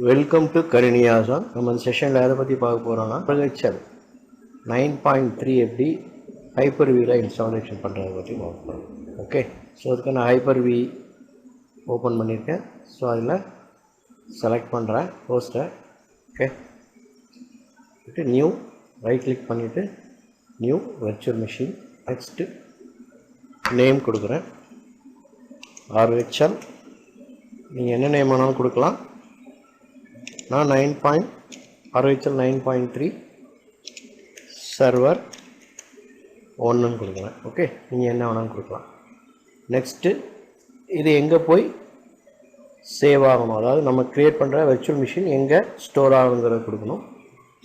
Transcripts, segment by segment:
Welcome to கணினியாசம். நம்ம இந்த செஷனில் எதை பற்றி பார்க்க போகிறோம்னா ப்ரொஜெக்ஷன் 9.3 எப்படி ஹைப்பர்-வியில் இன்ஸ்டாலேஷன் பண்ணுறதை பற்றி பார்க்க போகிறோம். ஓகே, ஸோ அதுக்கு நான் ஹைப்பர்-வி ஓப்பன் பண்ணியிருக்கேன். ஸோ அதில் செலக்ட் பண்ணுறேன் ஹோஸ்ட்டை. ஓகே, நியூ ரைட் கிளிக் பண்ணிவிட்டு new virtual machine. Next name கொடுக்குறேன் RHL. நீங்கள் என்ன நேம் வேணாலும் கொடுக்கலாம். நான் RHL 9.3 சர்வர் 1ன்னு கொடுக்குறேன். ஓகே, நீங்கள் என்ன வேணாலும் கொடுக்கலாம். நெக்ஸ்ட்டு இது எங்கே போய் சேவ் ஆகணும், அதாவது நம்ம க்ரியேட் பண்ணுற வெர்ச்சுவல் மிஷின் எங்கே ஸ்டோர் ஆகுங்கிறத கொடுக்கணும்.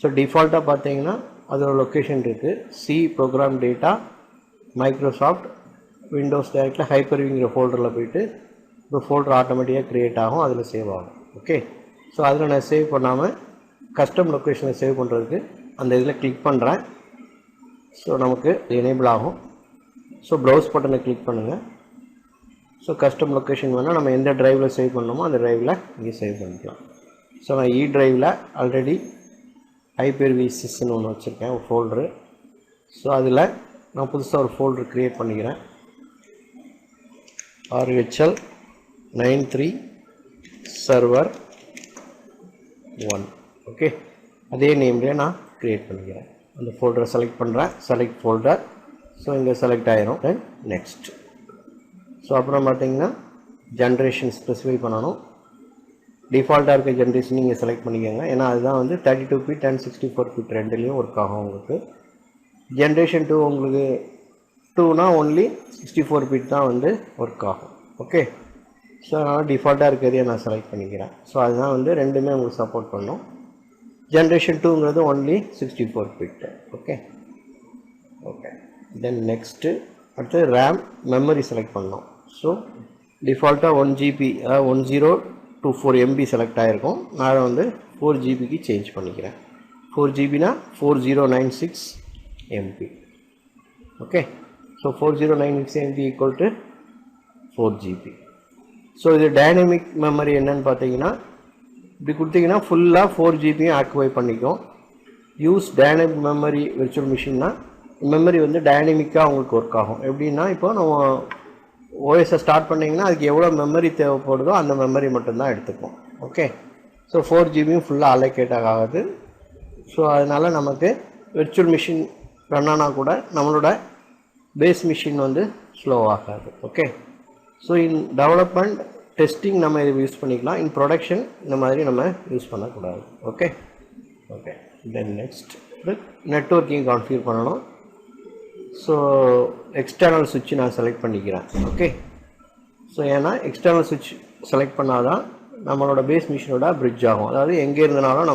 ஸோ டிஃபால்ட்டாக பார்த்தீங்கன்னா அதோட லொக்கேஷன் இருக்குது. C program data Microsoft Windows டைரக்டில் ஹைப்பர்-விங்கிற ஃபோல்டரில் போய்ட்டு ஒரு ஃபோல்டர் ஆட்டோமேட்டிக்காக க்ரியேட் ஆகும், அதில் சேவ் ஆகும். ஓகே, ஸோ அதில் நான் சேவ் பண்ணாமல் கஸ்டம் லொக்கேஷனை சேவ் பண்ணுறதுக்கு அந்த இதில் கிளிக் பண்ணுறேன். ஸோ நமக்கு எனேபிள் ஆகும். ஸோ ப்ரௌஸ் பட்டனை கிளிக் பண்ணுங்கள். ஸோ கஸ்டம் லொக்கேஷன் வேணால் நம்ம எந்த ட்ரைவில் சேவ் பண்ணணுமோ அந்த ட்ரைவில் இங்கே சேவ் பண்ணிக்கலாம். ஸோ நான் இ ட்ரைவில் ஆல்ரெடி ஹைப்பர்-வி சிஸ்ன்னு ஒன்று வச்சுருக்கேன், ஒரு ஃபோல்டரு. ஸோ அதில் நான் புதுசாக ஒரு ஃபோல்டர் க்ரியேட் பண்ணிக்கிறேன். RHL 9.3 server 1. ஓகே, அதே நேம்லேயே நான் க்ரியேட் பண்ணிக்கிறேன். அந்த ஃபோல்டரை செலக்ட் பண்ணுறேன், செலக்ட் ஃபோல்டர். ஸோ இங்கே செலக்ட் ஆகிரும். Then next. ஸோ அப்புறம் பார்த்தீங்கன்னா ஜென்ரேஷன் ஸ்பெசிஃபை பண்ணணும். டிஃபால்ட்டாக இருக்க ஜென்ரேஷன் நீங்கள் செலக்ட் பண்ணிக்கோங்க, ஏன்னா அதுதான் வந்து 32 பிட் அண்ட் 64 பிட் ரெண்டுலேயும் ஒர்க் ஆகும் உங்களுக்கு. ஜென்ரேஷன் 2 உங்களுக்கு 2னா ஒன்லி 64 பிட் தான் வந்து ஒர்க் ஆகும். ஓகே, ஸோ அதனால் டிஃபால்ட்டாக இருக்கிறதையே நான் செலக்ட் பண்ணிக்கிறேன். ஸோ அதுதான் வந்து ரெண்டுமே உங்களுக்கு சப்போர்ட் பண்ணும். ஜென்ரேஷன் 2ங்கிறது only 64 bit. Okay okay, then next அடுத்து ரேம் மெமரி செலக்ட் பண்ணோம். ஸோ டிஃபால்ட்டாக 1 GB அதாவது 1024 MB செலக்ட் ஆகிருக்கும். நான் வந்து 4 GBக்கு சேஞ்ச் பண்ணிக்கிறேன். 4 GBனா 4096 MB. Okay, so 4096 MB equal to 4 GB. So இது டைனமிக் மெமரி என்னன்னு பார்த்தீங்கன்னா இப்படி கொடுத்தீங்கன்னா ஃபுல்லாக 4 GBயும் ஆக்குபை பண்ணிக்கும். யூஸ் டைனமிக் மெமரி விர்ச்சுவல் மிஷின்னா மெமரி வந்து டைனமிக்காக உங்களுக்கு ஒர்க் ஆகும். எப்படின்னா இப்போ நம்ம ஓஎஸை ஸ்டார்ட் பண்ணிங்கன்னா அதுக்கு எவ்வளோ மெமரி தேவைப்படுதோ அந்த மெமரி மட்டும்தான் எடுத்துக்கும். ஓகே, ஸோ 4 GBயும் ஃபுல்லாக அலோகேட் ஆகாது. ஸோ அதனால் நமக்கு விர்ச்சுவல் மிஷின் ரன் ஆனால் கூட நம்மளோட பேஸ் மிஷின் வந்து ஸ்லோ ஆகாது. Okay, so in development testing நம்ம இதை யூஸ் பண்ணிக்கலாம். இன் ப்ரொடக்ஷன் இந்த மாதிரி நம்ம யூஸ் பண்ணக்கூடாது. Okay okay, then next networking configure பண்ணணும். ஸோ எக்ஸ்டர்னல் சுவிட்ச் நான் செலக்ட் பண்ணிக்கிறேன். ஓகே, ஸோ ஏன்னா எக்ஸ்டர்னல் சுவிட்ச் செலக்ட் பண்ணால் தான் நம்மளோட பேஸ் மிஷினோட பிரிட்ஜ் ஆகும். அதாவது எங்கே இருந்தனாலும்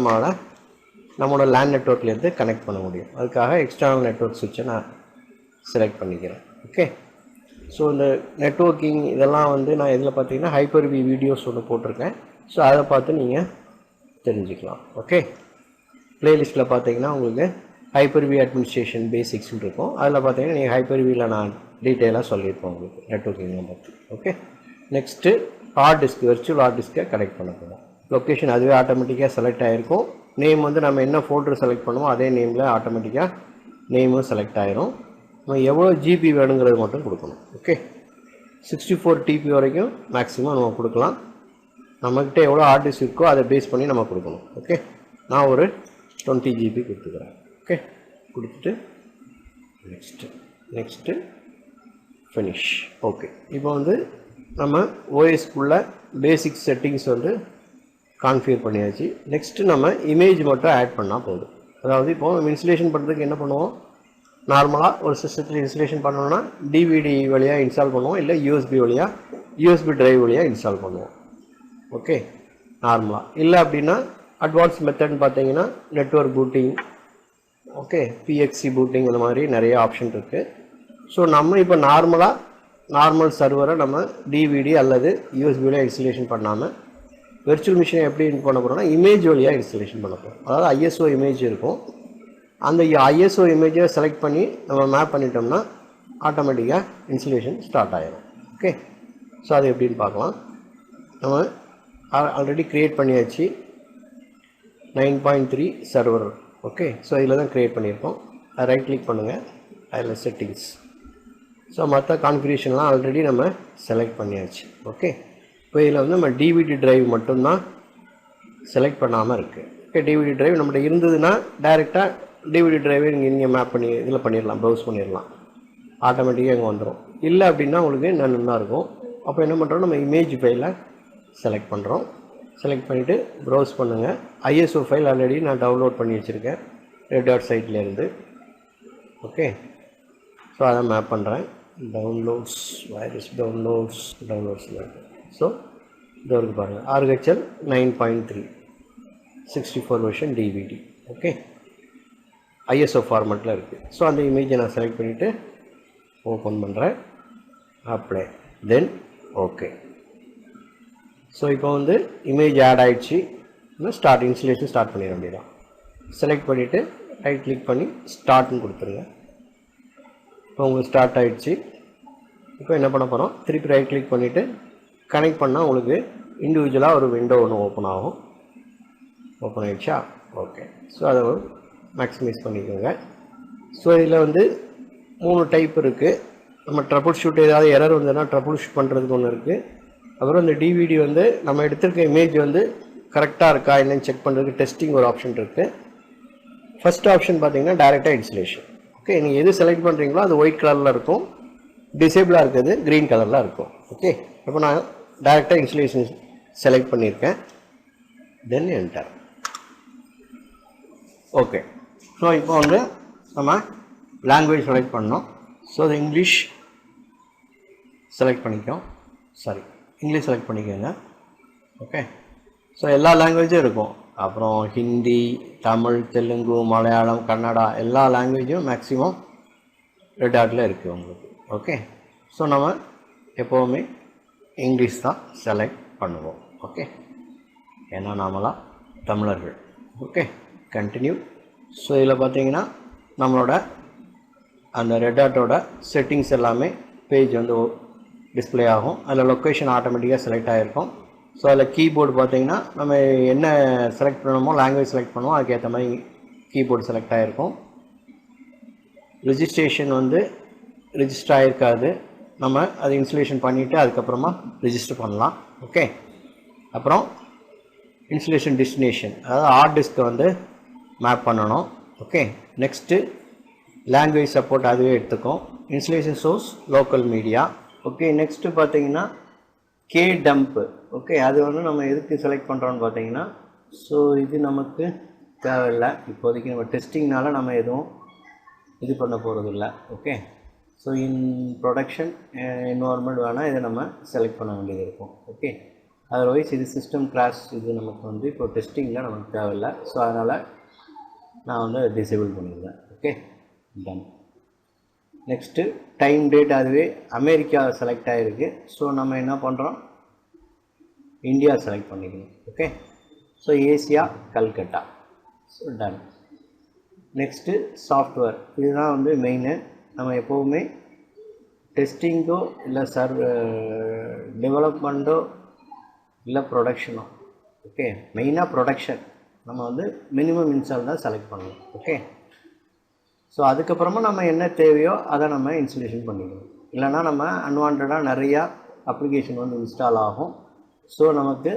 நம்மளோட லேண்ட் நெட்வொர்க்லேருந்து கனெக்ட் பண்ண முடியும். அதுக்காக எக்ஸ்டர்னல் நெட்வொர்க் சுவிட்சை நான் செலக்ட் பண்ணிக்கிறேன். ஓகே, ஸோ இந்த நெட்வொர்க்கிங் இதெல்லாம் வந்து நான் இதில் பார்த்தீங்கன்னா ஹைப்பர்-வி வீடியோஸ் ஒன்று போட்டிருக்கேன். ஸோ அதை பார்த்து நீங்கள் தெரிஞ்சுக்கலாம். ஓகே, ப்ளேலிஸ்ட்டில் பார்த்தீங்கன்னா உங்களுக்கு ஹைப்பர்-வி அட்மினிஸ்ட்ரேஷன் பேசிக்ஸ்னு இருக்கும். அதில் பார்த்தீங்கன்னா நீங்கள் ஹைப்பர்-வியில் நான் டீட்டெயிலாக சொல்லியிருப்பேன் உங்களுக்கு நெட்வொர்க்கிங் பற்றி. Okay, next hard disk virtual hard டிஸ்க்கை கனெக்ட் பண்ண போகிறோம். லொக்கேஷன் அதுவே ஆட்டோமேட்டிக்காக செலக்ட் ஆகிருக்கும். நேம் வந்து நம்ம என்ன ஃபோல்டர் செலக்ட் பண்ணுவோம் அதே நேமில் ஆட்டோமேட்டிக்காக நேமும் செலக்ட் ஆகிரும். நம்ம எவ்வளோ ஜிபி வேணுங்கிறது மட்டும் கொடுக்கணும். ஓகே, 64 TB வரைக்கும் மேக்ஸிமம் நம்ம கொடுக்கலாம். நம்மக்கிட்ட எவ்வளோ ஹார்ட் டிஸ்க் இருக்கோ அதை பேஸ் பண்ணி நம்ம கொடுக்கணும். ஓகே, நான் ஒரு 20 GB கொடுத்துக்கிறேன். ஓகே, கொடுத்துட்டு நெக்ஸ்ட்டு ஃபினிஷ். ஓகே, இப்போ வந்து நம்ம ஓஎஸ்க்குள்ள பேசிக் செட்டிங்ஸ் வந்து கான்ஃபிகர் பண்ணியாச்சு. நெக்ஸ்ட்டு நம்ம இமேஜ் மட்டும் ஆட் பண்ணால் போதும். அதாவது இப்போது நம்ம இன்ஸ்டலேஷன் பண்ணுறதுக்கு என்ன பண்ணுவோம், நார்மலாக ஒரு சிஸ்டத்தில் இன்ஸ்டலேஷன் பண்ணோன்னா DVD வழியாக இன்ஸ்டால் பண்ணுவோம், இல்லை யூஎஸ்பி டிரைவ் வழியாக இன்ஸ்டால் பண்ணுவோம். ஓகே, நார்மலாக இல்லை அப்படின்னா அட்வான்ஸ் மெத்தட்னு பார்த்தீங்கன்னா network booting, okay, PXC booting, இந்த மாதிரி நிறைய ஆப்ஷன் இருக்குது. ஸோ நம்ம இப்போ நார்மல் சர்வரை நம்ம DVD அல்லது யூஎஸ்பியில் இன்ஸ்டலேஷன் பண்ணாமல் வெர்ச்சுவல் மிஷினை எப்படி பண்ண போகிறோம்னா இமேஜ் வழியாக இன்ஸ்டலேஷன் பண்ண போகிறோம். அதாவது ISO இமேஜ் இருக்கும். அந்த ISO இமேஜை செலக்ட் பண்ணி நம்ம மேப் பண்ணிட்டோம்னா ஆட்டோமேட்டிக்காக இன்ஸ்டலேஷன் ஸ்டார்ட் ஆகிடும். ஓகே, ஸோ அது எப்படின்னு பார்க்கலாம். நம்ம ஆல்ரெடி க்ரியேட் பண்ணியாச்சு. 9.3 சர்வர். ஓகே, ஸோ இதில் தான் க்ரியேட் பண்ணியிருக்கோம். ரைட் கிளிக் பண்ணுங்கள், அதில் செட்டிங்ஸ். ஸோ மற்ற கான்ஃபிகரேஷன்லாம் ஆல்ரெடி நம்ம செலக்ட் பண்ணியாச்சு. ஓகே, இப்போ இதில் வந்து நம்ம டிவிடி டிரைவ் மட்டும்தான் செலக்ட் பண்ணாமல் இருக்குது. ஓகே, டிவிடி டிரைவ் நம்மகிட்ட இருந்ததுன்னா டைரெக்டாக டிவிடி டிரைவை நீங்கள் மேப் பண்ணி இதில் பண்ணிடலாம், ப்ரௌஸ் பண்ணிடலாம், ஆட்டோமேட்டிக்காக இங்கே வந்துடும். இல்லை அப்படின்னா உங்களுக்கு நல்லா இருக்கும். அப்போ என்ன பண்ணுறோம், நம்ம இமேஜ் ஃபைலை செலக்ட் பண்ணுறோம். செலக்ட் பண்ணிவிட்டு ப்ரௌஸ் பண்ணுங்கள். ஐஎஸ்ஓ ஃபைல் ஆல்ரெடி நான் டவுன்லோட் பண்ணி வச்சுருக்கேன் ரெட் டாட் சைட்லேருந்து. ஓகே, ஸோ அதை மேப் பண்ணுறேன். டவுன்லோட்ஸ், வைரஸ் டவுன்லோட்ஸில் இருக்குது. ஸோ இது வரைக்கும் பாருங்கள், RHL 9.3 64 version DVD. Okay, ISO ஃபார்மெட்டில் இருக்குது. ஸோ அந்த இமேஜை நான் செலக்ட் பண்ணிவிட்டு ஓப்பன் பண்ணுறேன், அப்ளை, தென் ஓகே. ஸோ இப்போ வந்து இமேஜ் ஆட் ஆகிடுச்சு. இன்னும் ஸ்டார்ட் இன்ஸ்டலேஷன் ஸ்டார்ட் பண்ணிட வேண்டியதான். செலக்ட் பண்ணிவிட்டு ரைட் கிளிக் பண்ணி ஸ்டார்ட்னு கொடுத்துருங்க. இப்போ உங்களுக்கு ஸ்டார்ட் ஆகிடுச்சு. இப்போ என்ன பண்ண போகிறோம், திருப்பி ரைட் கிளிக் பண்ணிவிட்டு கனெக்ட் பண்ணால் உங்களுக்கு இண்டிவிஜுவலாக ஒரு விண்டோ ஒன்று ஓப்பன் ஆகும். ஓப்பன் ஆகிடுச்சா? ஓகே, ஸோ அதை மேக்ஸிமைஸ் பண்ணிக்கோங்க. ஸோ இதில் வந்து 3 டைப் இருக்குது. நம்ம ட்ரபிள் ஷூட் ஏதாவது எரர் வந்ததுன்னா ட்ரபிள் ஷூட் பண்ணுறதுக்கு ஒன்று இருக்குது. அப்புறம் இந்த டிவிடி வந்து நம்ம எடுத்திருக்க இமேஜ் வந்து கரெக்டாக இருக்கா என்னன்னு செக் பண்ணுறதுக்கு டெஸ்டிங் ஒரு ஆப்ஷன் இருக்குது. ஃபஸ்ட் ஆப்ஷன் பார்த்தீங்கன்னா டைரெக்டாக இன்ஸ்டலேஷன். ஓகே, நீங்கள் எது செலக்ட் பண்ணுறீங்களோ அது ஒயிட் கலரில் இருக்கும், டிசேபிளாக இருக்கிறது க்ரீன் கலரில் இருக்கும். ஓகே, இப்போ நான் டைரெக்டாக இன்ஸ்டலேஷன் செலக்ட் பண்ணியிருக்கேன், தென் என்டர். ஓகே, ஸோ இப்போ வந்து நம்ம லாங்குவேஜ் செலக்ட் பண்ணோம். ஸோ அது இங்கிலீஷ் செலக்ட் பண்ணிக்கோம், இங்கிலீஷ் செலக்ட் பண்ணிக்கோங்க. ஓகே, ஸோ எல்லா லாங்குவேஜும் இருக்கும். அப்புறம் ஹிந்தி, தமிழ், தெலுங்கு, மலையாளம், கன்னடா எல்லா லாங்குவேஜும் மேக்ஸிமம் ரெட் டாட்டில் இருக்குது உங்களுக்கு. ஓகே, ஸோ நம்ம எப்போவுமே இங்கிலீஷ் தான் செலக்ட் பண்ணுவோம். ஓகே, ஏன்னா நாமெல்லாம் தமிழர்கள். Okay, continue. ஸோ இதில் பார்த்தீங்கன்னா நம்மளோட அந்த ரெட் டாட்டோட செட்டிங்ஸ் எல்லாமே பேஜ் வந்து டிஸ்பிளே ஆகும். அதில் லொக்கேஷன் ஆட்டோமேட்டிக்காக செலக்ட் ஆகிருக்கும். ஸோ அதில் கீபோர்டு பார்த்தீங்கன்னா நம்ம என்ன செலக்ட் பண்ணணுமோ லாங்குவேஜ் செலக்ட் பண்ணுவோம், அதுக்கேற்ற மாதிரி கீபோர்டு செலக்ட் ஆகிருக்கும். ரிஜிஸ்ட்ரேஷன் வந்து ரிஜிஸ்டர் ஆகிருக்காது, நம்ம அதை இன்ஸ்டலேஷன் பண்ணிவிட்டு அதுக்கப்புறமா ரிஜிஸ்டர் பண்ணலாம். ஓகே, அப்புறம் இன்ஸ்டலேஷன் டெஸ்டினேஷன், அதாவது ஹார்ட் டிஸ்க்கை வந்து மேப் பண்ணணும். ஓகே, நெக்ஸ்ட்டு லாங்குவேஜ் சப்போர்ட் அதுவே எடுத்துக்கும். Installation source local media. Okay, next பார்த்தீங்கன்னா டம்ப். ஓகே, அது வந்து நம்ம எதுக்கு செலக்ட் பண்ணுறோன்னு பார்த்தீங்கன்னா, ஸோ இது நமக்கு தேவையில்லை இப்போதைக்கு, நம்ம டெஸ்டிங்னால நம்ம எதுவும் இது பண்ண போகிறது இல்லை. Okay, so in production environment வேணால் இதை நம்ம செலக்ட் பண்ண வேண்டியது இருக்கும். ஓகே, அதர்வைஸ் இது சிஸ்டம் கிராஷ், இது நமக்கு வந்து இப்போ டெஸ்டிங்கில் நமக்கு தேவையில்லை. ஸோ அதனால் நான் வந்து டிசேபிள் பண்ணிடுவேன். Okay, done. Next time date அதுவே அமெரிக்கா செலக்ட் ஆகிருக்கு. ஸோ நம்ம என்ன பண்ணுறோம், இந்தியா செலக்ட் பண்ணிக்கணும். Okay, so Asia Calcutta. So done. Next software, இதுதான் வந்து மெயினு. நம்ம எப்போவுமே டெஸ்டிங்கோ இல்லை டெவலப்மெண்ட்டோ இல்லை ப்ரொடக்ஷனோ, ஓகே, மெயினாக ப்ரொடக்ஷன் நம்ம வந்து மினிமம் இன்ஸ்டால் தான் செலக்ட் பண்ணணும். ஓகே, ஸோ அதுக்கப்புறமா நம்ம என்ன தேவையோ அதை நம்ம இன்ஸ்டலேஷன் பண்ணிக்கணும். இல்லைனா நம்ம அன்வான்டாக நிறையா அப்ளிகேஷன் வந்து இன்ஸ்டால் ஆகும். ஸோ நமக்கு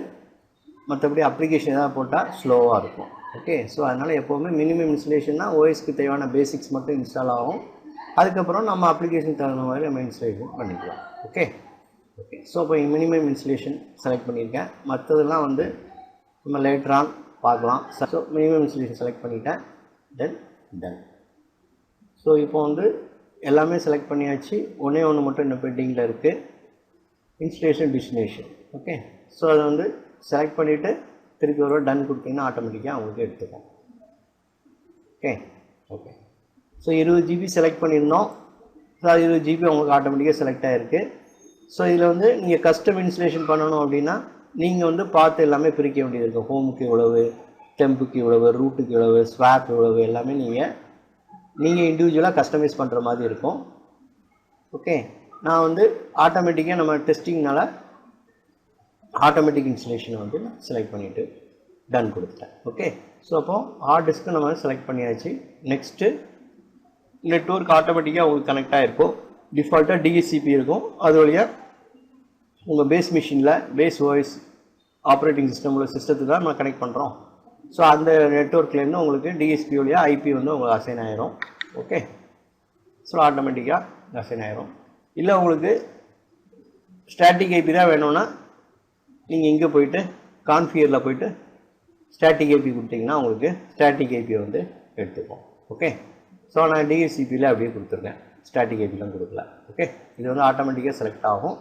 மற்றபடி அப்ளிகேஷன் எதாவது போட்டால் ஸ்லோவாக இருக்கும். ஓகே, ஸோ அதனால் எப்போவுமே மினிமம் இன்ஸ்டலேஷன்னா ஓஎஸ்க்கு தேவையான பேசிக்ஸ் மட்டும் இன்ஸ்டால் ஆகும். அதுக்கப்புறம் நம்ம அப்ளிகேஷன் தகுந்த மாதிரி நம்ம இன்ஸ்டலேஷன் பண்ணிக்கலாம். ஓகே, ஸோ இப்போ மினிமம் இன்ஸ்டலேஷன் செலக்ட் பண்ணியிருக்கேன். மற்றதெல்லாம் வந்து நம்ம லேட்டர் ஆன் பார்க்கலாம். ஸோ மினிமம் இன்ஸ்டலேஷன் செலக்ட் பண்ணிட்டேன், தென் டன். ஸோ இப்போ வந்து எல்லாமே செலக்ட் பண்ணியாச்சு. ஒன்றே ஒன்று மட்டும் இன்னும் பெண்டிங்கில் இருக்குது, இன்ஸ்டலேஷன் டெஸ்டினேஷன். ஓகே, ஸோ அதை வந்து செலக்ட் பண்ணிவிட்டு திருப்பி ஒரு டன் கொடுத்தீங்கன்னா ஆட்டோமேட்டிக்காக அவங்களுக்கு எடுத்துக்கும். ஓகே, ஸோ 20 GB செலக்ட் பண்ணியிருந்தோம். ஸோ 20 GB உங்களுக்கு ஆட்டோமேட்டிக்காக செலக்ட் ஆகிருக்கு. ஸோ இதில் வந்து நீங்கள் கஸ்டம் இன்ஸ்டலேஷன் பண்ணணும் அப்படின்னா நீங்கள் வந்து பார்த்து எல்லாமே பிரிக்க வேண்டியது இருக்கும். ஹோமுக்கு இவ்வளவு, டெம்புக்கு இவ்வளவு, ரூட்டுக்கு இவ்வளவு, ஸ்வாப் இவ்வளவு, எல்லாமே நீங்கள் இண்டிவிஜுவலாக கஸ்டமைஸ் பண்ணுற மாதிரி இருக்கும். ஓகே, நான் வந்து ஆட்டோமேட்டிக்காக நம்ம டெஸ்டிங்னால ஆட்டோமேட்டிக் இன்ஸ்டலேஷனை வந்து செலக்ட் பண்ணிவிட்டு டன் கொடுத்துட்டேன். ஓகே, ஸோ அப்போ ஹார்ட் டிஸ்க்கு நம்ம செலக்ட் பண்ணியாச்சு. நெக்ஸ்ட்டு நெட்வொர்க் ஆட்டோமேட்டிக்காக உங்களுக்கு கனெக்ட் ஆகிருக்கும். டிஃபால்ட்டாக டிஹெச்சிபி இருக்கும். அது வழியாக உங்கள் பேஸ் மிஷினில் பேஸ் ஓஎஸ் ஆப்ரேட்டிங் சிஸ்டம் உள்ள சிஸ்டத்துக்கு தான் நம்ம கனெக்ட் பண்ணுறோம். ஸோ அந்த நெட்வொர்க்லேருந்து உங்களுக்கு டிஹெச்பி வழியாக ஐபி வந்து உங்களுக்கு அசைன் ஆகிரும். ஓகே, ஸோ ஆட்டோமேட்டிக்காக அசைன் ஆகிரும். இல்லை உங்களுக்கு ஸ்டாட்டிக் ஐபி தான் வேணும்னா நீங்கள் இங்கே போய்ட்டு கான்ஃபிகரில் போய்ட்டு ஸ்டாட்டிக் ஐபி கொடுத்தீங்கன்னா உங்களுக்கு ஸ்டாட்டிக் ஐபியை வந்து எடுத்துப்போம். ஓகே, ஸோ நான் டிஹெச்சிபியில் அப்படியே கொடுத்துருக்கேன், ஸ்டாட்டிக் ஐபிலாம் கொடுக்கல. ஓகே, இது வந்து ஆட்டோமேட்டிக்காக செலக்ட் ஆகும்.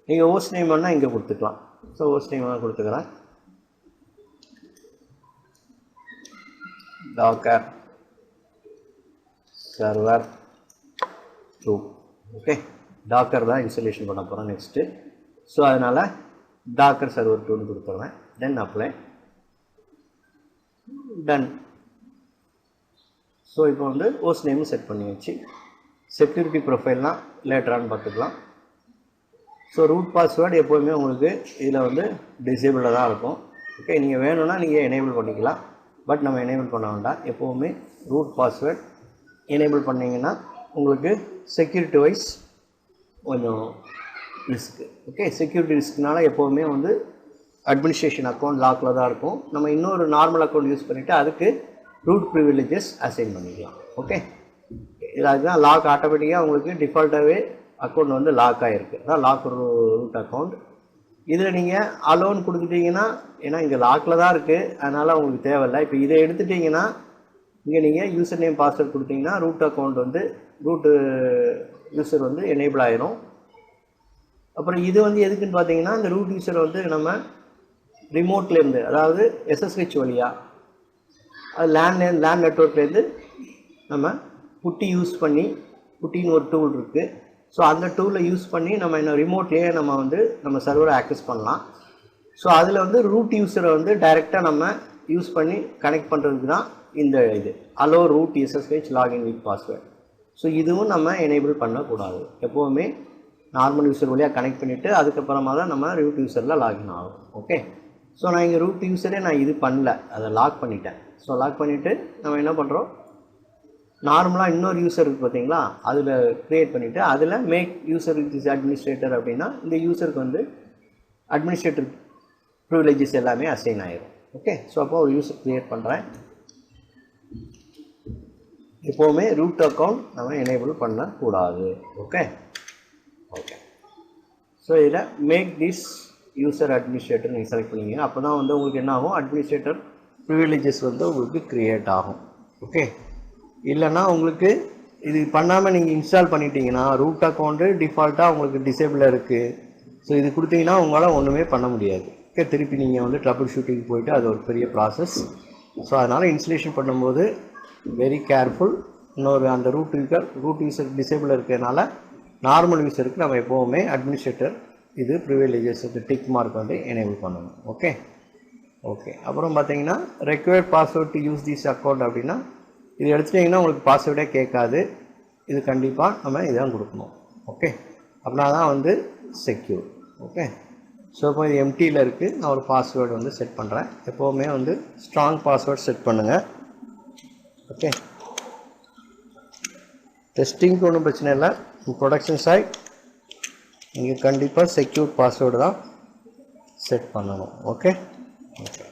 நீங்கள் ஹோஸ்ட் நேம் வேணால் இங்கே கொடுத்துக்கலாம். ஸோ ஹோஸ்ட் நேம் வேணால் கொடுத்துக்கிறேன். Docker server 2. ஓகே, டாக்கர் தான் இன்ஸ்டாலேஷன் பண்ண போகிறோம் நெக்ஸ்ட்டு. ஸோ அதனால் Docker server 2ன்னு கொடுத்துருவேன். தென் அப்ளை, டன். ஸோ இப்போ வந்து ஹோஸ்ட் நேமும் செட் பண்ணி வச்சு செக்யூரிட்டி ப்ரொஃபைல்னால் லேட்டரானு பார்த்துக்கலாம். ஸோ ரூட் பாஸ்வேர்டு எப்போதுமே உங்களுக்கு இதில் வந்து டிசேபிளாக தான் இருக்கும். ஓகே, நீங்கள் வேணும்னா நீங்கள் எனேபிள் பண்ணிக்கலாம். பட் நம்ம எனேபிள் பண்ண வேண்டாம். எப்போவுமே ரூட் பாஸ்வேர்ட் எனேபிள் பண்ணிங்கன்னா உங்களுக்கு செக்யூரிட்டி வைஸ் கொஞ்சம் ரிஸ்க்கு. ஓகே, செக்யூரிட்டி ரிஸ்க்னால எப்போவுமே வந்து அட்மினிஸ்ட்ரேஷன் அக்கௌண்ட் லாக்கில் தான் இருக்கும். நம்ம இன்னொரு நார்மல் அக்கௌண்ட் யூஸ் பண்ணிவிட்டு அதுக்கு ரூட் ப்ரிவிலேஜஸ் அசைன் பண்ணிக்கலாம். ஓகே, இது அதுதான் லாக் ஆட்டோமேட்டிக்காக உங்களுக்கு டிஃபால்ட்டாகவே அக்கௌண்ட் வந்து லாக் ஆகிருக்கு. அதான் லாக் ரூட் அக்கௌண்ட். இதில் நீங்கள் அலோன் கொடுத்துட்டிங்கன்னா, ஏன்னா இங்கே லாக்கில் தான் இருக்குது, அதனால் உங்களுக்கு தேவையில்லை. இப்போ இதை எடுத்துட்டிங்கன்னா இங்கே நீங்கள் யூசர் நேம் பாஸ்வேர்ட் கொடுத்தீங்கன்னா ரூட் அக்கௌண்ட் வந்து ரூட்டு யூசர் வந்து எனேபிள் ஆகிரும். அப்புறம் இது வந்து எதுக்குன்னு பார்த்தீங்கன்னா, இந்த ரூட் யூசர் வந்து நம்ம ரிமோட்லேருந்து, அதாவது எஸ்எஸ்ஹெச் வழியாக, அது லேண்ட் நெட்வொர்க்லேருந்து நம்ம புட்டி யூஸ் பண்ணி, புட்டின்னு ஒரு டூல் இருக்குது. ஸோ அந்த டூலை யூஸ் பண்ணி நம்ம இன்னும் ரிமோட்லேயே நம்ம வந்து நம்ம சர்வரை ஆக்சஸ் பண்ணலாம். ஸோ அதில் வந்து ரூட் யூஸரை வந்து டைரெக்டாக நம்ம யூஸ் பண்ணி கனெக்ட் பண்ணுறதுக்கு தான் இந்த இது allow root SSH login with password. So இதுவும் நம்ம எனேபிள் பண்ணக்கூடாது. எப்போவுமே நார்மல் யூஸர் வழியாக கனெக்ட் பண்ணிவிட்டு அதுக்கப்புறமா தான் நம்ம ரூட் யூஸரில் லாகின் ஆகும். ஓகே, ஸோ நான் இங்கே ரூட் யூஸரே நான் இது பண்ணல, அதை லாக் பண்ணிட்டேன். ஸோ லாக் பண்ணிவிட்டு நம்ம என்ன பண்ணுறோம், நார்மலாக இன்னொரு யூஸர் இருக்குது பார்த்தீங்களா, அதில் க்ரியேட் பண்ணிவிட்டு அதில் மேக் யூசர் இஸ் அட்மினிஸ்ட்ரேட்டர் அப்படின்னா இந்த யூஸருக்கு வந்து அட்மினிஸ்ட்ரேட்டர் ப்ரிவிலேஜஸ் எல்லாமே அசைன் ஆகிடும். ஓகே, ஸோ அப்போ ஒரு யூஸர் க்ரியேட் பண்ணுறேன். எப்போவுமே ரூட் அக்கௌண்ட் நம்ம எனேபிள் பண்ணக்கூடாது. ஓகே ஓகே, ஸோ இதில் மேக் திஸ் யூசர் அட்மினிஸ்ட்ரேட்டர் நீங்கள் செலக்ட் பண்ணிங்க. அப்போ தான் வந்து உங்களுக்கு என்ன ஆகும், அட்மினிஸ்ட்ரேட்டர் ப்ரிவிலேஜஸ் வந்து உங்களுக்கு க்ரியேட் ஆகும். ஓகே, இல்லைன்னா உங்களுக்கு இது பண்ணாமல் நீங்கள் இன்ஸ்டால் பண்ணிட்டீங்கன்னா ரூட் அக்கௌண்ட்டு டிஃபால்ட்டாக உங்களுக்கு டிசேபிளாக இருக்குது. ஸோ இது கொடுத்தீங்கன்னா உங்களால் ஒன்றுமே பண்ண முடியாது. ஓகே, திருப்பி நீங்கள் வந்து ட்ரபிள் ஷூட்டிங் போயிட்டு அது ஒரு பெரிய ப்ராசஸ். ஸோ அதனால் இன்ஸ்டலேஷன் பண்ணும்போது வெரி கேர்ஃபுல். இன்னொரு அந்த ரூட் யூசர் டிசேபிளாக இருக்கிறதுனால நார்மல் யூஸருக்கு நம்ம எப்போவுமே அட்மினிஸ்ட்ரேட்டர் இது ப்ரிவிலேஜஸ் டிக் மார்க் வந்து எனேபிள் பண்ணணும். ஓகே ஓகே, அப்புறம் பார்த்தீங்கன்னா required password to use this account அப்படின்னா இது எடுத்துட்டிங்கன்னா உங்களுக்கு பாஸ்வேர்டே கேட்காது. இது கண்டிப்பாக நம்ம இதான் கொடுக்கணும். ஓகே, அப்படின்னா தான் வந்து செக்யூர். ஓகே, ஸோ இப்போ இது எம்டியில் இருக்குது. நான் ஒரு பாஸ்வேர்டு வந்து செட் பண்ணுறேன். எப்போவுமே வந்து ஸ்ட்ராங் பாஸ்வேர்ட் செட் பண்ணுங்கள். ஓகே, டெஸ்டிங்க்கு ஒன்றும் பிரச்சனை இல்லை. ப்ரொடக்ஷன் சைட் நீங்கள் கண்டிப்பாக செக்யூர் பாஸ்வேர்டு தான் செட் பண்ணணும். Okay okay,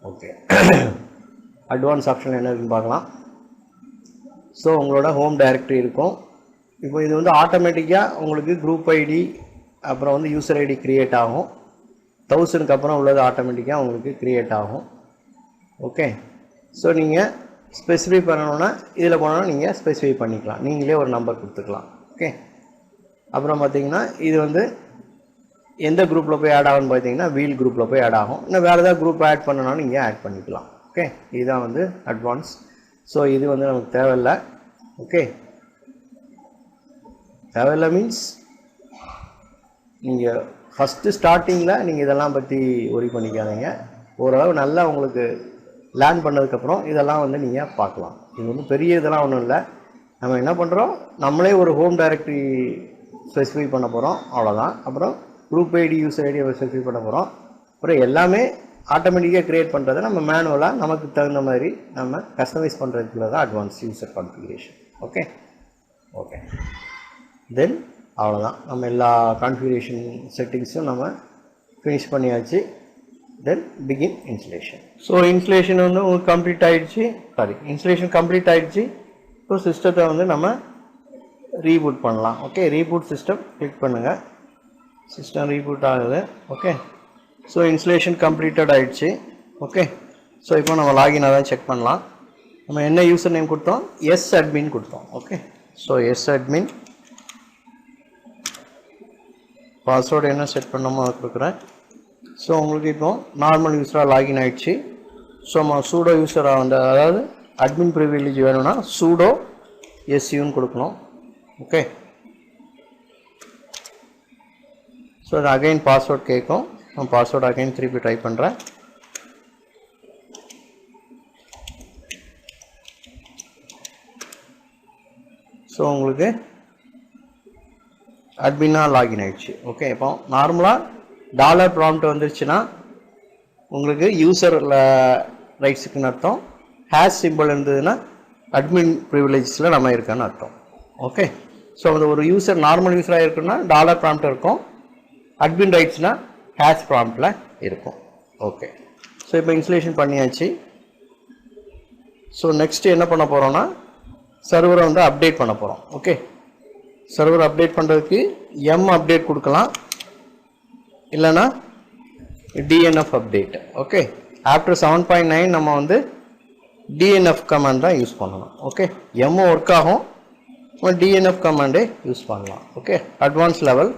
okay, advance option என்ன இருக்குன்னு பார்க்கலாம். ஸோ உங்களோட ஹோம் டைரக்டரி இருக்கும். இப்போ இது வந்து ஆட்டோமேட்டிக்காக உங்களுக்கு குரூப் ஐடி அப்புறம் வந்து யூசர் ஐடி க்ரியேட் ஆகும். 1000க்கு அப்புறம் உள்ளது ஆட்டோமேட்டிக்காக உங்களுக்கு க்ரியேட் ஆகும். ஓகே, ஸோ நீங்கள் ஸ்பெசிஃபை பண்ணணுன்னா இதில் போனோன்னா நீங்கள் ஸ்பெசிஃபை பண்ணிக்கலாம். நீங்களே ஒரு நம்பர் கொடுத்துக்கலாம். ஓகே, அப்புறம் பார்த்தீங்கன்னா இது வந்து எந்த குரூப்பில் போய் ஆட் ஆகும்னு பார்த்தீங்கன்னா வீல் குரூப்பில் போய் ஆட் ஆகும். இன்னும் வேறு ஏதாவது குரூப் ஆட் பண்ணனாலும் நீங்கள் ஆட் பண்ணிக்கலாம். ஓகே, இதுதான் வந்து அட்வான்ஸ். ஸோ இது வந்து நமக்கு தேவையில்லை. ஓகே, தேவையில்லை மீன்ஸ் நீங்கள் ஃபஸ்ட்டு ஸ்டார்டிங்கில் நீங்கள் இதெல்லாம் பற்றி ஒரி பண்ணிக்காதீங்க. ஓரளவு நல்லா உங்களுக்கு லேர்ன் பண்ணதுக்கப்புறம் இதெல்லாம் வந்து நீங்கள் பார்க்கலாம். இது வந்து பெரிய இதெல்லாம் ஒன்றும் இல்லை. நம்ம என்ன பண்ணுறோம், நம்மளே ஒரு ஹோம் டைரக்டரி ஸ்பெசிஃபை பண்ண போகிறோம், அவ்வளோதான். அப்புறம் group ID user ID specify பண்ண போகிறோம். அப்புறம் எல்லாமே ஆட்டோமேட்டிக்காக க்ரியேட் பண்ணுறதை நம்ம மேனுவலாக நமக்கு தகுந்த மாதிரி நம்ம கஸ்டமைஸ் பண்ணுறதுக்குள்ள தான் advance user configuration. Okay okay தென் அவ்வளோதான், நம்ம எல்லா கான்ஃபிகரேஷன் செட்டிங்ஸும் நம்ம ஃபினிஷ் பண்ணியாச்சு. தென் பிகின் இன்ஸ்டலேஷன். ஸோ இன்ஸ்டலேஷன் வந்து உங்களுக்கு கம்ப்ளீட் ஆகிடுச்சு. இன்ஸ்டலேஷன் கம்ப்ளீட் ஆகிடுச்சு. இப்போ சிஸ்டத்தை வந்து நம்ம ரீபூட் பண்ணலாம். ஓகே, ரீபூட் சிஸ்டம் கிளிக் பண்ணுங்கள். சிஸ்டம் ரீபூட் ஆகுது. ஓகே, ஸோ இன்ஸ்டலேஷன் கம்ப்ளீட்டட் ஆகிடுச்சு. ஓகே, ஸோ இப்போ நம்ம லாகின் அதான் செக் பண்ணலாம். நம்ம என்ன யூசர் நேம் கொடுத்தோம்? எஸ் அட்மின் கொடுத்தோம். Okay, so S admin. Password என்ன செட் பண்ணோமோ அதை கொடுக்குறேன். ஸோ உங்களுக்கு இப்போ நார்மல் யூஸராக லாகின் ஆகிடுச்சு. ஸோ நம்ம சூடோ யூஸராக வந்து அதாவது அட்மின் ப்ரிவிலேஜ் வேணும்னா சூடோ எஸ்யூன்னு கொடுக்கணும். ஓகே, ஸோ அது அகைன் பாஸ்வேர்ட் கேட்கும். நான் பாஸ்வேர்டு அகைன் திருப்பி ட்ரை பண்ணுறேன். ஸோ உங்களுக்கு அட்மினாக லாகின் ஆகிடுச்சு. ஓகே, இப்போ நார்மலாக டாலர் ப்ராம்ப்ட் வந்துருச்சுன்னா உங்களுக்கு யூசரில் ரைட்ஸுக்குன்னு அர்த்தம். ஹேஷ் சிம்பிள் இருந்ததுன்னா அட்மின் ப்ரிவிலேஜஸில் நம்ம இருக்கான்னு அர்த்தம். ஓகே, ஸோ அந்த ஒரு யூசர் நார்மல் யூஸராக இருக்குன்னா டாலர் ப்ராம்ப்ட் இருக்கும். அட்மின் ரைட்ஸ்னால் ஹேஷ் ப்ராம்ப்டில் இருக்கும். ஓகே, ஸோ இப்போ இன்ஸ்டலேஷன் பண்ணியாச்சு. ஸோ நெக்ஸ்ட்டு என்ன பண்ண போகிறோன்னா சர்வரை வந்து அப்டேட் பண்ண போகிறோம். ஓகே, சர்வர் அப்டேட் பண்ணுறதுக்கு எம் அப்டேட் கொடுக்கலாம், இல்லைனா டிஎன்எஃப் அப்டேட். ஓகே, ஆஃப்டர் 7.9 நம்ம வந்து டிஎன்எஃப் கமாண்ட் தான் யூஸ் பண்ணணும். ஓகே, எம் ஒர்க் ஆகும், டிஎன்எஃப் கமாண்டே யூஸ் பண்ணலாம். Okay, advance level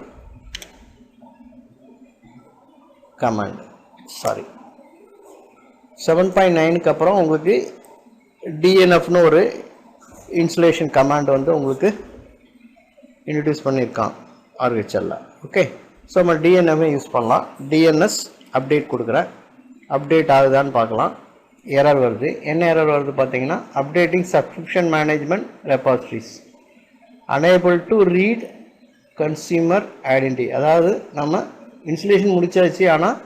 command. Sorry, 7.9க்கு அப்புறம் உங்களுக்கு டிஎன்எஃப்னு ஒரு இன்ஸ்டலேஷன் கமாண்ட் வந்து உங்களுக்கு இன்ட்ரடியூஸ் பண்ணியிருக்கான் ஆர்ஹெச்எல்ல. ஓகே, ஸோ நம்ம டிஎன்எஃப் யூஸ் பண்ணலாம். டிஎன்எஸ் அப்டேட் கொடுக்குறேன். அப்டேட் ஆகுதான்னு பார்க்கலாம். எரர் வருது. என்ன எரர் வருது பார்த்தீங்கன்னா, updating subscription management repositories unable to read consumer identity. அதாவது நம்ம இன்ஸ்டலேஷன் முடிச்சாச்சு, ஆனால்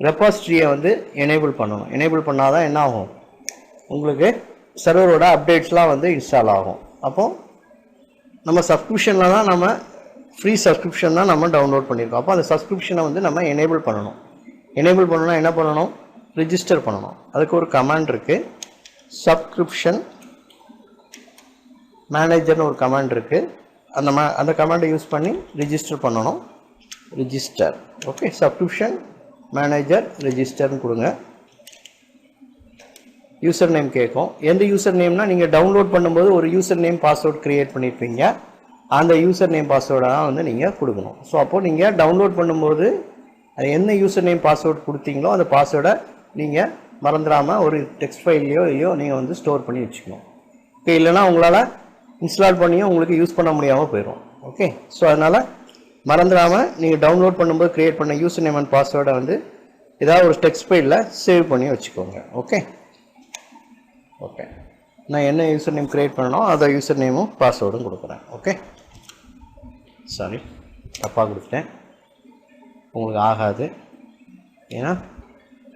ரெபாசிட்டரியை வந்து எனேபிள் பண்ணணும். எனேபிள் பண்ணால் தான் என்ன ஆகும், உங்களுக்கு சர்வரோட அப்டேட்ஸ்லாம் வந்து இன்ஸ்டால் ஆகும். அப்போது நம்ம சப்ஸ்கிரிப்ஷனில் தான் நம்ம ஃப்ரீ சப்ஸ்கிரிப்ஷன் தான் நம்ம டவுன்லோட் பண்ணியிருக்கோம். அப்போ அந்த சப்ஸ்கிரிப்ஷனை வந்து நம்ம எனேபிள் பண்ணணும். எனேபிள் பண்ணணும்னா என்ன பண்ணணும், ரிஜிஸ்டர் பண்ணணும். அதுக்கு ஒரு கமாண்ட் இருக்குது, சப்ஸ்கிரிப்ஷன் மேனேஜர்னு ஒரு கமாண்ட் இருக்குது. அந்த கமாண்டை யூஸ் பண்ணி ரிஜிஸ்டர் பண்ணணும். ரிஜிஸ்டர். ஓகே, சப்ஸ்கிரிப்ஷன் மேனேஜர் ரிஜிஸ்டர்னு கொடுங்க. யூசர் நேம் கேட்கும். எந்த யூசர் நேம்னா நீங்கள் டவுன்லோட் பண்ணும்போது ஒரு யூசர் நேம் பாஸ்வேர்ட் க்ரியேட் பண்ணியிருப்பீங்க. அந்த யூசர் நேம் பாஸ்வேர்டை தான் வந்து நீங்கள் கொடுக்கணும். ஸோ அப்போது நீங்கள் டவுன்லோட் பண்ணும்போது அது என்ன யூசர் நேம் பாஸ்வேர்டு கொடுத்தீங்களோ அந்த பாஸ்வேர்டை நீங்கள் மறந்துடாமல் ஒரு டெக்ஸ்ட் ஃபைல்லையோ நீங்கள் வந்து ஸ்டோர் பண்ணி வச்சுக்கணும். ஓகே, இல்லைனா உங்களால் இன்ஸ்டால் பண்ணியும் உங்களுக்கு யூஸ் பண்ண முடியாமல் போயிடும். ஓகே, ஸோ அதனால் மறந்துடாமல் நீங்கள் டவுன்லோட் பண்ணும்போது க்ரியேட் பண்ண யூசர் நேம் அண்ட் பாஸ்வேர்டை வந்து ஏதாவது ஒரு டெக்ஸ்ட் ஃபைலில் சேவ் பண்ணி வச்சுக்கோங்க. ஓகே ஓகே, நான் என்ன யூசர் நேம் க்ரியேட் பண்ணணும் அதை யூசர் நேமும் பாஸ்வேர்டும் கொடுக்குறேன். ஓகே, சாரி தப்பாக கொடுத்துட்டேன், உங்களுக்கு ஆகாது, ஏன்னா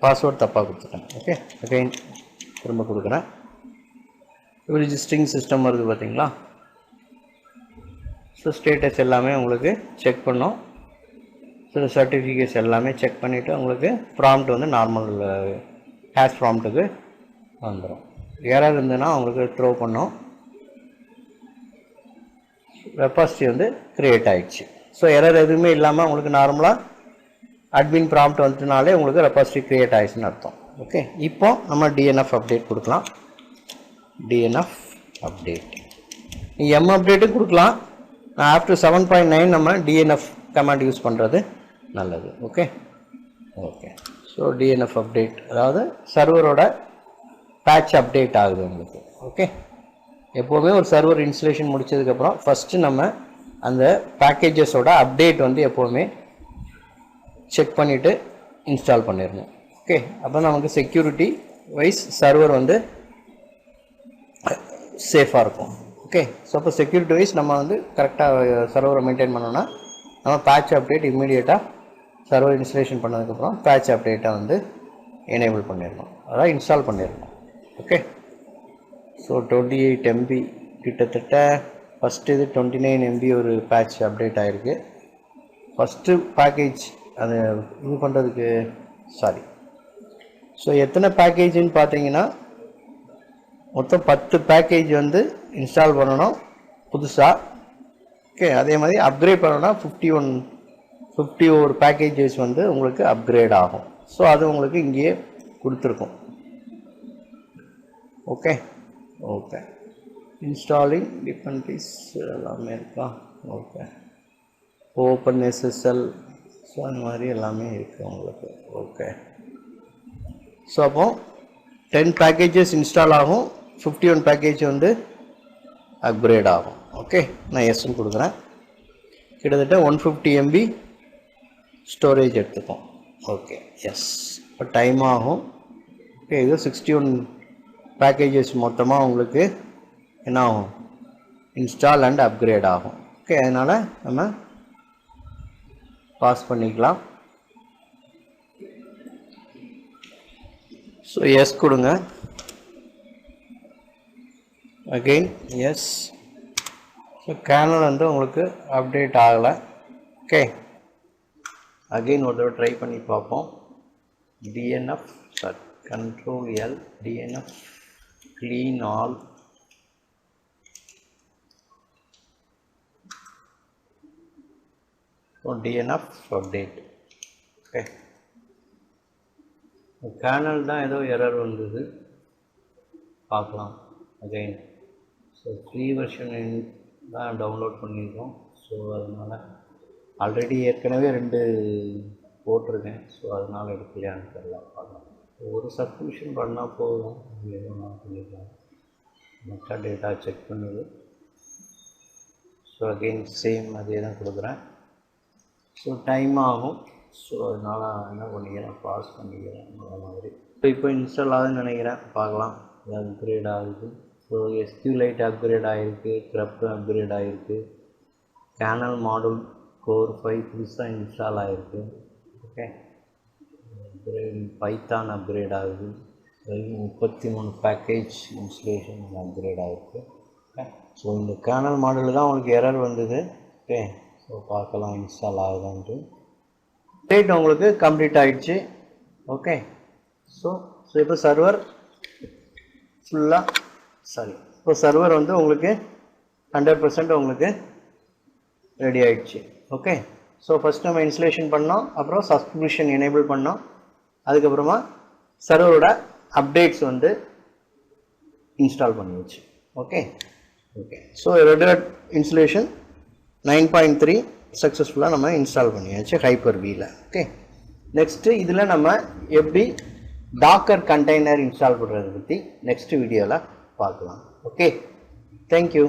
பாஸ்வேர்டு தப்பாக கொடுத்துட்டேன். ஓகே, அகைன் திரும்ப கொடுக்குறேன். ரிஜிஸ்டரிங் சிஸ்டம் வருது பார்த்தீங்களா. ஸோ ஸ்டேட்டஸ் எல்லாமே உங்களுக்கு செக் பண்ணோம். ஸோ சர்டிஃபிகேட்ஸ் எல்லாமே செக் பண்ணிவிட்டு உங்களுக்கு ப்ராம்ப்ட் வந்து நார்மல் ஹேஷ் ப்ராம்ப்ட்டுக்கு வந்துடும். எரர் இருந்ததுன்னா உங்களுக்கு த்ரோ பண்ணோம். ரெபாசிட்டரி வந்து க்ரியேட் ஆகிடுச்சு. ஸோ எரர் எதுவுமே இல்லாமல் உங்களுக்கு நார்மலாக அட்மின் ப்ராம்ப்ட் வந்துட்டுனாலே உங்களுக்கு ரெபாசிட்டரி க்ரியேட் ஆகிடுச்சுன்னு அர்த்தம். ஓகே, இப்போ நம்ம டிஎன்எஃப் அப்டேட் கொடுக்கலாம். டிஎன்எஃப் அப்டேட் எம் அப்டேட்டும் கொடுக்கலாம். ஆஃப்டர் 7.9 நம்ம டிஎன்எஃப் கமாண்ட் யூஸ் பண்ணுறது நல்லது. Okay okay, so TNF update அதாவது சர்வரோட பேட்ச் அப்டேட் ஆகுது உங்களுக்கு. ஓகே, எப்போவுமே ஒரு சர்வர் இன்ஸ்டலேஷன் முடித்ததுக்கப்புறம் ஃபஸ்ட்டு நம்ம அந்த பேக்கேஜஸோட அப்டேட் வந்து எப்போவுமே செக் பண்ணிவிட்டு இன்ஸ்டால் பண்ணிடணும். ஓகே, அப்போ நமக்கு செக்யூரிட்டி வைஸ் சர்வர் வந்து சேஃபாக இருக்கும். ஓகே, ஸோ அப்போ செக்யூரிட்டி வைஸ் நம்ம வந்து கரெக்டாக சர்வரை மெயின்டைன் பண்ணோன்னா நம்ம பேட்ச் அப்டேட் இம்மீடியட்டாக சர்வர் இன்ஸ்டாலேஷன் பண்ணதுக்கப்புறம் பேட்ச் அப்டேட்டை வந்து எனேபிள் பண்ணிடணும், அதாவது இன்ஸ்டால் பண்ணிடணும். ஓகே. ஸோ 28 MB கிட்டத்தட்ட ஃபஸ்ட்டு இது 29 MB ஒரு பேட்ச் அப்டேட் ஆகிருக்கு. ஃபஸ்ட்டு பேக்கேஜ் அது இது பண்ணுறதுக்கு ஸோ எத்தனை பேக்கேஜுன்னு பார்த்தீங்கன்னா மொத்தம் 10 பேக்கேஜ் வந்து இன்ஸ்டால் பண்ணணும் புதுசாக. ஓகே. அதே மாதிரி அப்கிரேட் பண்ணணும்னா 51 பேக்கேஜஸ் வந்து உங்களுக்கு அப்கிரேட் ஆகும். ஸோ அது உங்களுக்கு இங்கேயே கொடுத்துருக்கும். ஓகே. ஓகே. இன்ஸ்டாலிங் டிபெண்டன்சிஸ் எல்லாமே இருக்கா? ஓகே. ஓப்பன் SSL ஸோ அந்த மாதிரி எல்லாமே இருக்குது உங்களுக்கு. ஓகே. ஸோ அப்போ 10 பேக்கேஜஸ் இன்ஸ்டால் ஆகும், 51 பேக்கேஜ் வந்து அப்கிரேட் ஆகும். ஓகே. நான் எஸ்ன்னு கொடுக்குறேன். கிட்டத்தட்ட 150 MB ஸ்டோரேஜ் எடுத்துக்கும். ஓகே. எஸ். இப்போ டைம் ஆகும். ஓகே. இது 61 பேக்கேஜஸ் மொத்தமாக உங்களுக்கு என்ன ஆகும்? இன்ஸ்டால் அண்ட் அப்கிரேட் ஆகும். ஓகே. அதனால் நம்ம பாஸ் பண்ணிக்கலாம். ஸோ எஸ் கொடுங்க. Again yes. ஸோ கேனல் வந்து உங்களுக்கு அப்டேட் ஆகலை. ஓகே. அகெயின் ஒரு தடவை ட்ரை பண்ணி பார்ப்போம். DNF Control L DNF clean all. So DNF update. Okay. Canal தான் ஏதோ எரர் வந்தது, பார்க்கலாம். அகைன் ஸோ ஃப்ரீ வெர்ஷன் தான் டவுன்லோட் பண்ணியிருக்கோம். ஸோ அதனால் ஆல்ரெடி ஏற்கனவே 2 போட்டிருக்கேன். ஸோ அதனால் எடுக்கலையான்னு தெரியல, பார்க்கலாம். ஒரு சப்ஸ்கிரிப்ஷன் பண்ணால் போதும், எதுவும் நான் பண்ணிக்கலாம். மற்ற டேட்டா செக் பண்ணுது. ஸோ அகெயின் சேம் அதே தான் கொடுக்குறேன். ஸோ டைம் ஆகும். ஸோ அதனால் நான் என்ன பண்ணிக்கிறேன், பாஸ் பண்ணிக்கிறேன் அந்த மாதிரி. இப்போ இன்ஸ்டால் ஆகுதுன்னு நினைக்கிறேன், பார்க்கலாம். இது அப்கிரேட் ஆகுது. ஸோ SQLite அப்கிரேட் ஆகிருக்கு, கிரப்ட் அப்கிரேட் ஆகிருக்கு, கேனல் மாடல் கோர் 5 புதுசாக இன்ஸ்டால் ஆகிருக்கு. ஓகே. பைத்தான் அப்கிரேட் ஆகுது. 33 பேக்கேஜ் இன்ஸ்டலேஷன் அப்கிரேட் ஆகிருக்கு. ஓகே. ஸோ இந்த கேனல் மாடல் தான் உங்களுக்கு எரர் வந்தது. ஓகே. ஸோ பார்க்கலாம் இன்ஸ்டால் ஆகுதான்ட்டு. டேட் உங்களுக்கு கம்ப்ளீட் ஆகிடுச்சு. ஓகே. ஸோ இப்போ சர்வர் ஃபுல்லாக இப்போ சர்வர் வந்து உங்களுக்கு 100% உங்களுக்கு ரெடி ஆகிடுச்சு. ஓகே. ஸோ ஃபஸ்ட் நம்ம இன்ஸ்டலேஷன் பண்ணோம், அப்புறம் சப்ஸ்கிரிப்ஷன் எனேபிள் பண்ணோம், அதுக்கப்புறமா சர்வரோட அப்டேட்ஸ் வந்து இன்ஸ்டால் பண்ணிடுச்சு. Okay. Okay. So regular installation 9.3 சக்ஸஸ்ஃபுல்லாக நம்ம இன்ஸ்டால் பண்ணியாச்சு ஹைப்பர்-Vல. ஓகே. நெக்ஸ்ட்டு இதில் நம்ம எப்படி டாக்கர் கண்டெய்னர் இன்ஸ்டால் பண்ணுறதை பற்றி நெக்ஸ்ட் வீடியோவில் பார்க்கலாம். ஓகே. தேங்க்யூ.